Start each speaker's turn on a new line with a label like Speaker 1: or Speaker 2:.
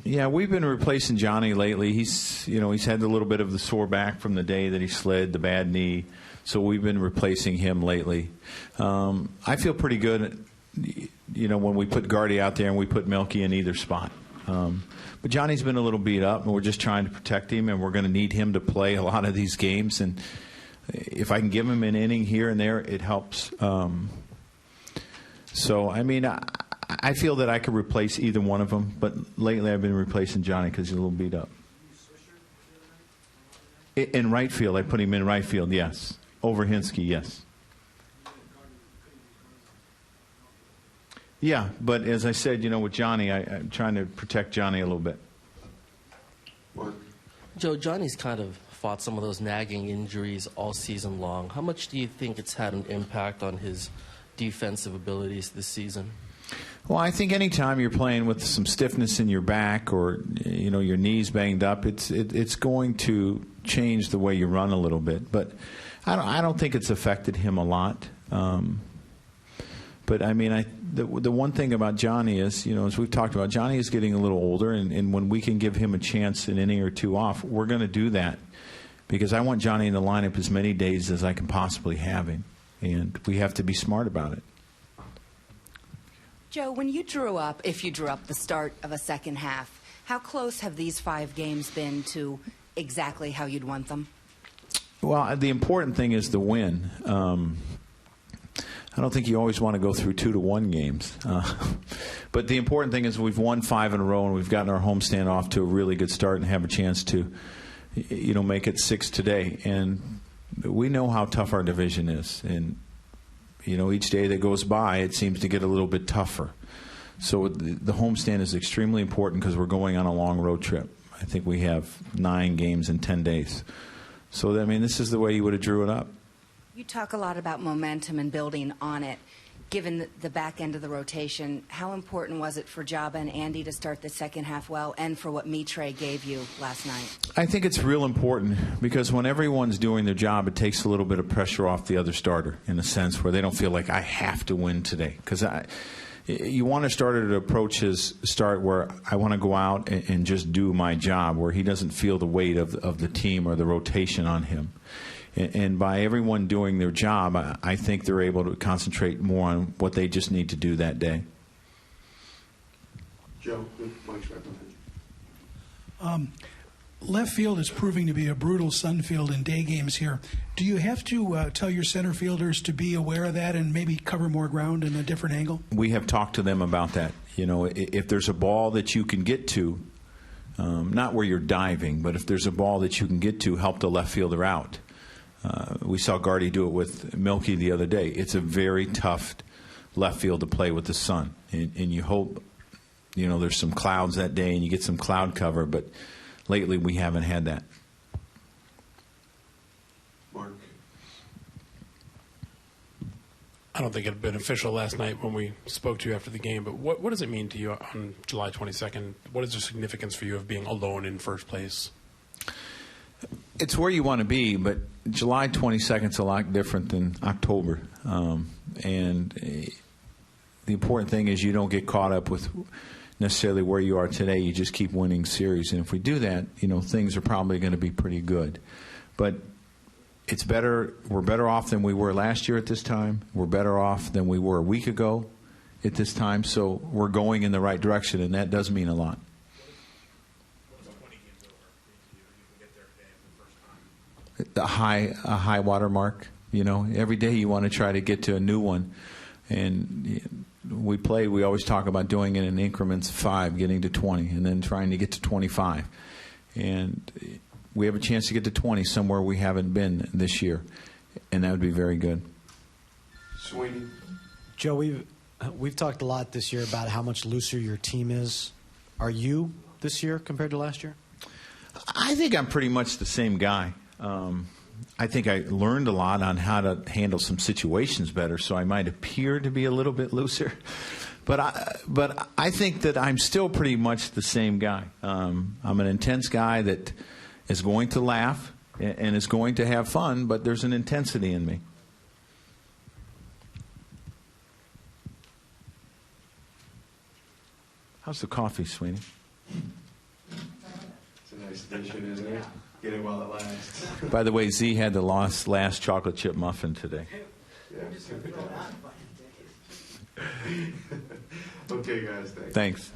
Speaker 1: Yeah, we've been replacing Johnny lately. He's had a little bit of the sore back from the day that he slid, the bad knee. So we've been replacing him lately. I feel pretty good, when we put Girardi out there and we put Milky in either spot. But Johnny's been a little beat up, and we're just trying to protect him, and we're going to need him to play a lot of these games. And if I can give him an inning here and there, it helps. I feel that I could replace either one of them, but lately I've been replacing Johnny because he's a little beat up. In right field, I put him in right field, yes. Over Hinsky, yes. Yeah, but as I said, with Johnny, I'm trying to protect Johnny a little bit.
Speaker 2: Joe, Johnny's kind of fought some of those nagging injuries all season long. How much do you think it's had an impact on his defensive abilities this season?
Speaker 1: Well, I think anytime you're playing with some stiffness in your back or your knees banged up, it's going to change the way you run a little bit. But I don't think it's affected him a lot. But the one thing about Johnny is, as we've talked about, Johnny is getting a little older, and when we can give him a chance, an inning or two off, we're going to do that because I want Johnny in the lineup as many days as I can possibly have him, and we have to be smart about it.
Speaker 3: Joe, when you drew up, if you drew up the start of a second half, how close have these 5 games been to exactly how you'd want them?
Speaker 1: Well, the important thing is the win. I don't think you always want to go through 2-1 games. But the important thing is we've won 5 in a row, and we've gotten our homestand off to a really good start and have a chance to, make it 6 today. And we know how tough our division is. And each day that goes by, it seems to get a little bit tougher. So the homestand is extremely important because we're going on a long road trip. I think we have 9 games in 10 days. So, this is the way you would have drew it up.
Speaker 3: You talk a lot about momentum and building on it. Given the back end of the rotation, how important was it for Jabba and Andy to start the second half well and for what Mitre gave you last night?
Speaker 1: I think it's real important because when everyone's doing their job, it takes a little bit of pressure off the other starter in a sense where they don't feel like I have to win today. Because you want a starter to approach his start where I want to go out and just do my job, where he doesn't feel the weight of the team or the rotation on him. And by everyone doing their job, I think they're able to concentrate more on what they just need to do that day.
Speaker 4: Joe, Mike's right behind you. Left field is proving to be a brutal sun field in day games here. Do you have to tell your center fielders to be aware of that and maybe cover more ground in a different angle?
Speaker 1: We have talked to them about that. If there's a ball that you can get to, not where you're diving, but if there's a ball that you can get to, help the left fielder out. We saw Girardi do it with Milky the other day. It's a very tough left field to play with the sun. And you hope, there's some clouds that day and you get some cloud cover, but lately we haven't had that.
Speaker 4: Mark?
Speaker 5: I don't think it had been official last night when we spoke to you after the game, but what does it mean to you on July 22nd? What is the significance for you of being alone in first place?
Speaker 1: It's where you want to be, but July 22nd is a lot different than October. And the important thing is you don't get caught up with necessarily where you are today. You just keep winning series. And if we do that, things are probably going to be pretty good. But it's better. We're better off than we were last year at this time. We're better off than we were a week ago at this time. So we're going in the right direction, and that does mean a lot. A high water mark. Every day you want to try to get to a new one. And we always talk about doing it in increments of 5, getting to 20, and then trying to get to 25. And we have a chance to get to 20 somewhere we haven't been this year, and that would be very good.
Speaker 4: Sweeney?
Speaker 6: Joe, we've talked a lot this year about how much looser your team is. Are you this year compared to last year?
Speaker 1: I think I'm pretty much the same guy. I think I learned a lot on how to handle some situations better, so I might appear to be a little bit looser. But I think that I'm still pretty much the same guy. I'm an intense guy that is going to laugh and is going to have fun, but there's an intensity in me. How's the coffee, Sweeney?
Speaker 7: nice addition, isn't it? Get it while it lasts.
Speaker 1: By the way, Z had the last chocolate chip muffin today.
Speaker 7: Yeah. Okay, guys, thanks.
Speaker 1: Thanks.